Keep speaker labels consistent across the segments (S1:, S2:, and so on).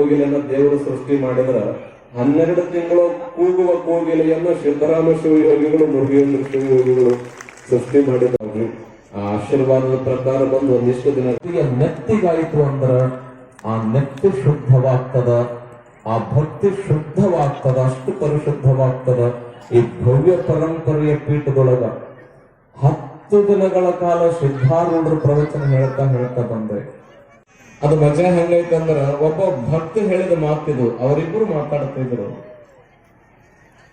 S1: ಕೋಗಿಲೆಯನ್ನ ದೇವರು ಸೃಷ್ಟಿ ಮಾಡಿದ್ರ 12 ತಿಂಗಳು ಕೂಗುವ ಕೋಗಿಲೆಯನ್ನು ಸಿದ್ದರಾಮ ಶಿವಯೋಗಿಗಳು ಮುರುಗೇಂದ್ರ ಶಿವಯೋಗಿಗಳು ಸೃಷ್ಟಿ ಮಾಡಿದ್ರು. ಆ ಆಶೀರ್ವಾದದ ಪ್ರಕಾರ ಬಂದು ಒಂದಿಷ್ಟು ದಿನ ನೆತ್ತಿಗಾಯಿತು ಅಂದ್ರ ಆ ನೆತ್ತಿ ಶುದ್ಧವಾಗ್ತದ, ಆ ಭಕ್ತಿ ಶುದ್ಧವಾಗ್ತದ, ಅಷ್ಟು ಪರಿಶುದ್ಧವಾಗ್ತದ. ಈ ಭವ್ಯ ಪರಂಪರೆಯ ಪೀಠದೊಳಗ 10 ದಿನಗಳ ಕಾಲ ಸಿದ್ಧಾರೂಢರು ಪ್ರವಚನ ಹೇಳ್ತಾ ಬಂದ್ರೆ ಅದು ಮಜಾ ಹೆಂಗೈತಂದ್ರ ಒಬ್ಬ ಭಕ್ತ ಹೇಳಿದ ಮಾತಿದು. ಅವರಿಬ್ಬರು ಮಾತಾಡ್ತಿದ್ರು.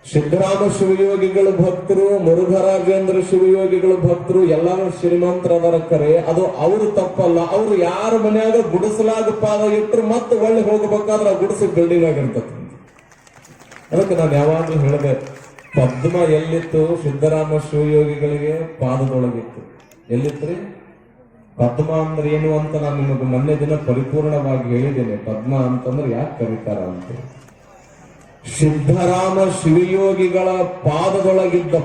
S1: ಸಿದ್ದರಾಮ ಶಿವಯೋಗಿಗಳ ಭಕ್ತರು, ಮುರುಘರಾಜೇಂದ್ರ ಶಿವಯೋಗಿಗಳ ಭಕ್ತರು ಎಲ್ಲಾರು ಶ್ರೀಮಂತರದರ ಕರೆ. ಅದು ಅವರು ತಪ್ಪಲ್ಲ. ಅವ್ರು ಯಾರ ಮನ್ಯಾಗ ಗುಡಿಸಲಾಗ ಪಾದ ಇಟ್ಟರು ಮತ್ತೆ ಒಳ್ಳೆ ಹೋಗಬೇಕಾದ್ರೆ ಆ ಗುಡಿಸ ಬಿಲ್ಡಿಂಗ್ ಆಗಿರ್ತದೆ. ಅದಕ್ಕೆ ನಾನು ಯಾವಾಗ್ಲೂ ಹೇಳಿದೆ, ಪದ್ಮ ಎಲ್ಲಿತ್ತು? ಸಿದ್ದರಾಮ ಶಿವಯೋಗಿಗಳಿಗೆ ಪಾದದೊಳಗಿತ್ತು. ಎಲ್ಲಿತ್ರಿ? ಪದ್ಮ ಅಂದ್ರೆ ಏನು ಅಂತ ನಾನು ನಿಮಗೆ ಮೊನ್ನೆ ದಿನ ಪರಿಪೂರ್ಣವಾಗಿ ಹೇಳಿದ್ದೇನೆ. ಪದ್ಮ ಅಂತಂದ್ರೆ ಯಾಕೆ ಕರೀತಾರ ಅಂತ. ಸಿದ್ದರಾಮ ಶಿವಯೋಗಿಗಳ ಪಾದದೊಳಗಿದ್ದ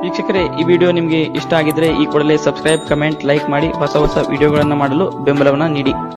S2: ವೀಕ್ಷಕರೇ, ಈ ವಿಡಿಯೋ ನಿಮಗೆ ಇಷ್ಟ ಆಗಿದ್ರೆ ಈ ಕೂಡಲೇ ಸಬ್ಸ್ಕ್ರೈಬ್, ಕಮೆಂಟ್, ಲೈಕ್ ಮಾಡಿ ಹೊಸ ವಿಡಿಯೋಗಳನ್ನು ಮಾಡಲು ಬೆಂಬಲವನ್ನು ನೀಡಿ.